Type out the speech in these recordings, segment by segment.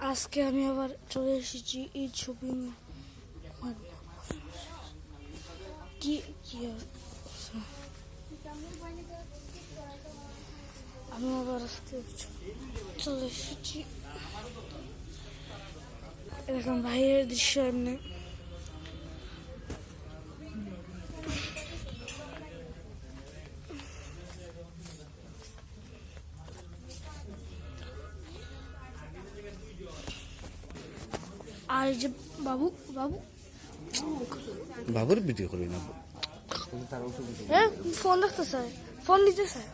আজকে আমি আবার চলে এসেছি ঈদ শপিং। কি কি আমি আবার আজকে চলে এসেছি। এরকম বাইরের দৃশ্য এমনি আর যে বাবু বাবু বাবুর ভিডিও করি না, ফোন দেখতে চাই, ফোন নিতে চাই।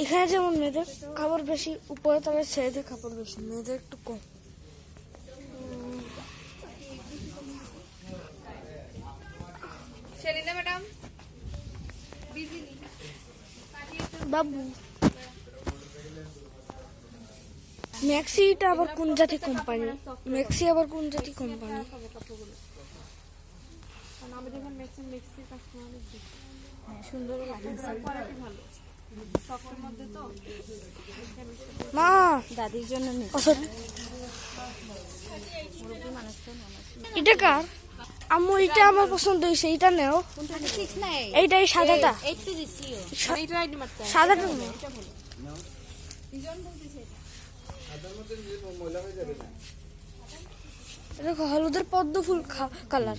এখানে যেমন মেয়েদের খাবার বেশি, উপরে তলায় ছেলেদের খাবার বেশি, মেয়েদের একটু কম। বাবু ম্যাক্সিটা আবার কোন জাতি কোম্পানি? ম্যাক্সি আবার কোন জাতি কোম্পানি? মা দাদির জন্য এটা কার? আম্মু এটা আমার পছন্দ হয়েছে, এটা নেও। এইটাই সাদাটা, সাদাটা নেও। দেখো হলুদের পদ্ম ফুল কালার,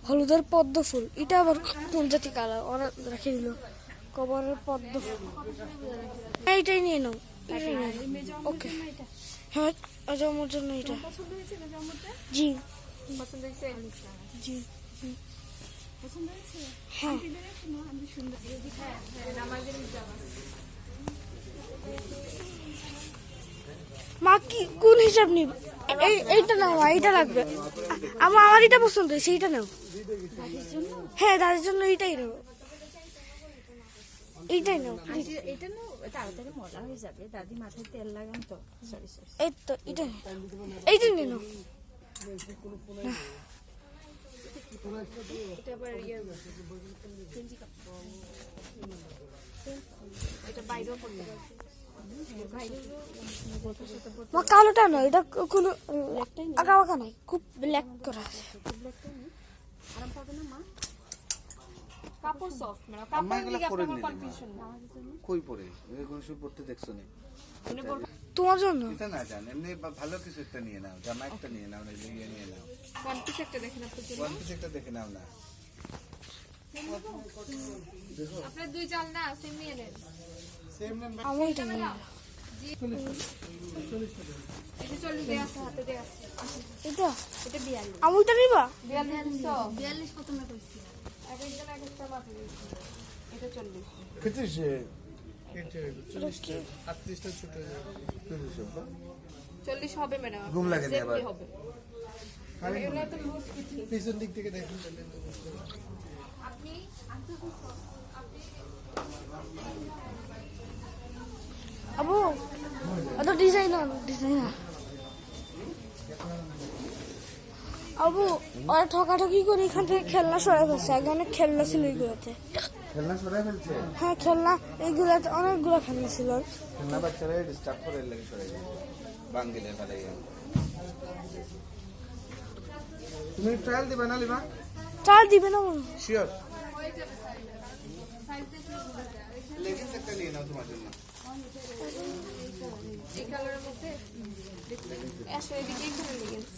হলুদের পদ্ম ফুল। এটা আবার কোন জাতি কালার? ওরা রেখে দিল কবরের পদ্ম ফুল। এইটাই নিয়ে নাও, এটাই নিয়ে নাও। ওকে, হ্যাঁ আমার জন্য এটা। জি জি হ্যাঁ। মা কি কোন হিসাব নিব? এইটা নাও, এইটা লাগবে আমার এটা পছন্দ হয়েছে, এইটা নাও। হ্যাঁ দাদির জন্য এইটাই নাও, এইটাই নাও। এটা না তাড়াতাড়ি মজা হয়ে যাবে, দাদি মাথায় তেল লাগান তো। সরি সরি, এই তো এটা, এইটা নিয়ে নাও। এটা আবার এটা বাইরেও করতে পারবে। মা কালোটা নয়, এটা কোনো আঁকা বাঁকা নাই, খুব ব্ল্যাক করা আছে। আরাম পাবে না মা? কাপড় সফট মানে কাপড় দিকে আপনার কনফিউশন না। কই পরে এগুলো সব পড়তে দেখছো না? তোমার জন্য এটা না জান, এমনি ভালো কিছু একটা নিয়ে নাও, জামা একটা নিয়ে নাও, না লিয়ে নিয়ে নাও। ওয়ান পিস একটা দেখেন আপনার জন্য, ওয়ান পিস একটা দেখে নাও না। আপনার দুই চাল না সেম নিয়ে নেন। সেম নেন আমি এটা নিয়ে নাও। এটা 40 দেয়া আছে, হাতে দেয়া আছে। এটা এটা 42 আমি এটা নিবা? 42 কত না কইছি? এক একজন এক একটা মাপে দিয়েছি। এটা 40 কিতিস এটা কি? 38টা ছোট হয়ে যাবে। 40 হবে ম্যাডাম, ঘুম লাগে না আবার। হবে এগুলো তো লুজ ফিটিং। পিছন দিক থেকে দেখুন আপনি আবু এত ডিজাইনার ডিজাইনার। আবু ওরা ঠকাঠকি করে এখান থেকে খেলনা সরাই ফেলছে, এখানে খেলনা ছিল এইগুলোতে। খেলনা সরাই ফেলছে? হ্যাঁ খেলনা এইগুলোতে অনেকগুলো খেলনা ছিল। খেলনা বাচ্চারা ডিস্টার্ব করে লাগে সরাই বাঙ্গিলে ফেলাই। তুমি ট্রায়াল দিবা না লিবা? ট্রায়াল দিবে না বলো? শিওর। লেগিংস একটা নিয়ে নাও তোমার জন্য। এই কালারের মধ্যে আসলে এদিকে একটু লেগেছে।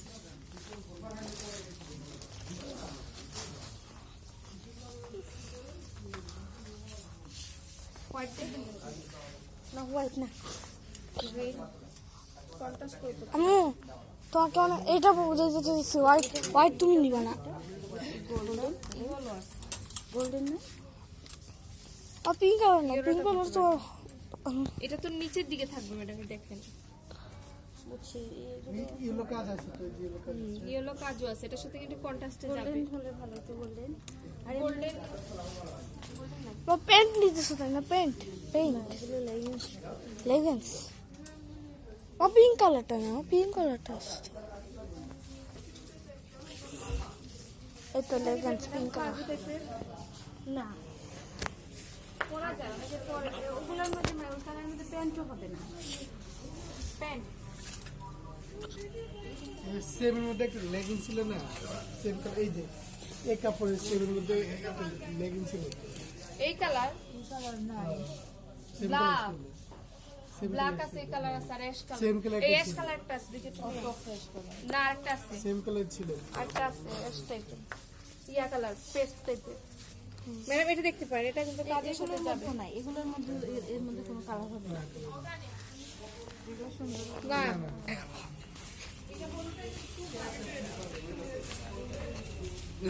হোয়াইট না, হোয়াইট না, রেড কন্ট্রাস্ট করে তো। আমি তোমাকে অনেক এইটা বুঝাইতে চাইছি, হোয়াইট হোয়াইট তুমি নিবা না। গোল্ডেন না, আর পিঙ্ক কালার না, পিঙ্ক কালার তো এটা তো নিচের দিকে থাকবে ম্যাডাম, দেখেন। বুঝছি, ইয়েলো কাজ আছে তো, ইয়েলো কাজও আছে, এটার সাথে কিন্তু কন্ট্রাস্টে যাবে। গোল্ডেন হলে ভালো তো, গোল্ডেন। আর গোল্ডেন না প্যান্ট নিতেছো তাই না? Pant pant leggings. ও পিঙ্ক কালারটা না, পিঙ্ক কালারটা আসছে। এই তো লেগিংস পিঙ্ক কালার না পরা যায়, অনেকে পরে ওগুলোর মধ্যে মেরুন কালারের মধ্যে প্যান্টও হবে না। প্যান্ট সেমের মধ্যে একটা লেগিং ছিল না, সেম কালার, এই যে এই কাপড়ের সেমের মধ্যে একটা লেগিং ছিল, এই কালার সেম ব্ল্যাক কালার ছিল। ব্ল্যাক আছে, এই কালার আছে, আর অ্যাশ Same কালার। color এই টা অ্যাশ ছিল। কালারটা আছে, দেখে তুমি না আরেকটা আছে, সেম কালার ছিল। আরেকটা আছে অ্যাশ টাইপের, ইয়া কালার পেস্ট টাইপের। ম্যাডাম এটা দেখতে পারেন, এটা কিন্তু কাজের সাথে যাবে না এগুলোর মধ্যে এর মধ্যে কোনো কালার হবে না। না।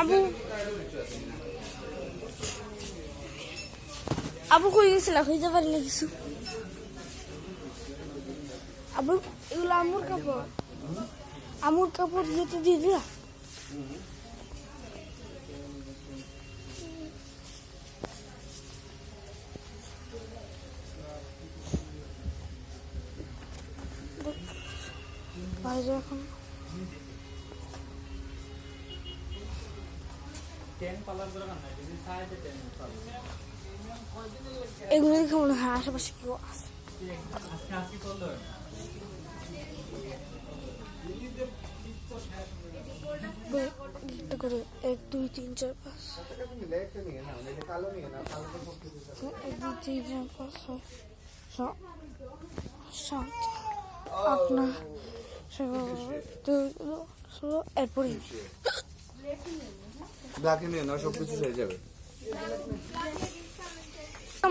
আবু আবু কই গেছিল, হইতে পারলে কিছু? আবু এগুলো আমুর কাপড়, আমুর কাপড় যেতে দিয়ে দিলা? বাইরে এখন এগুলো দেখে মনে হয় আশেপাশে কেউ আছে। একটা করে 1 2 3 4 5 মিলে একটা নিয়ে নাও, এটা কালো নিয়ে নাও, কালো তো সব কিছু আছে। 1 2 3 4 5 6 7 আপনার এরপরে ব্ল্যাকে নিয়ে নাও, সব কিছু হয়ে যাবে।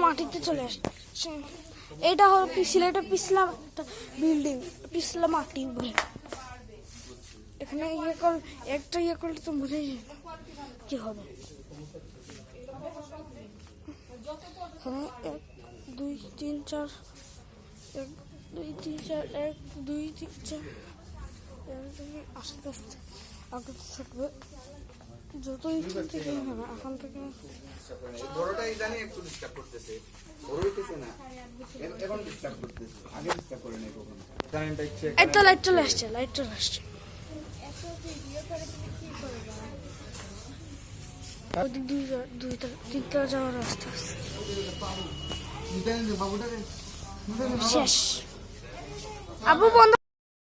মাটিতে চলে আসছে। এটা হলো পিছলে, এটা পিছলাম একটা বিল্ডিং, পিছলা মাটি উপরে। এখানে ইয়ে কর, একটা ইয়ে করলে তো বুঝেই যায় কি হবে। এখানে 1 2 3 4 1 2 3 4 1 2 3 4 আস্তে আস্তে আগে থাকবে, যতই এখান থেকে হবে এখন থেকে। বড়টা ইদানি একটু ডিস্টার্ব করতেছে, বড় হইতেছে না, এখন ডিস্টার্ব করতেছে, আগে ডিস্টার্ব করে নাই কখনো। কারেন্টটা ইচ্ছে এই তো লাইট চলে আসছে, লাইট চলে আসছে। ওদিক দুইটা তিনটা যাওয়ার রাস্তা আছে। শেষ। আবু বন্ধ